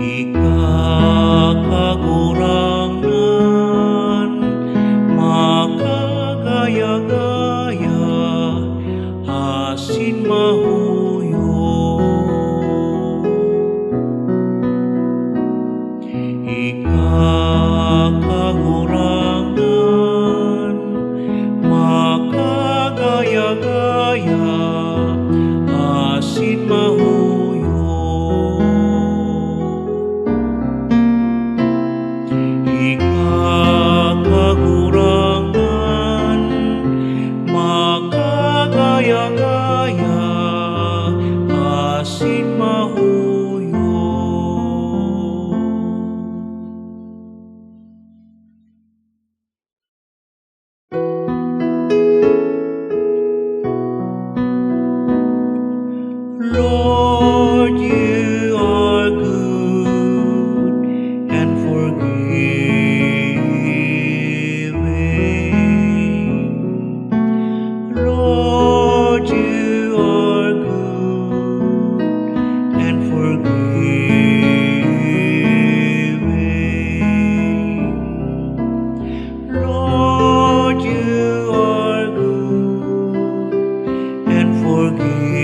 Ika-kagurangan makagaya-gaya asin mahuyo. Ika-kagurangan makagaya-gaya asin mahuyo. Ika-kagurangan makagaya-gaya asin mahuyo. Lord, you are good and forgiving. Lord, you are good and forgiving. Lord, you are good and forgiving.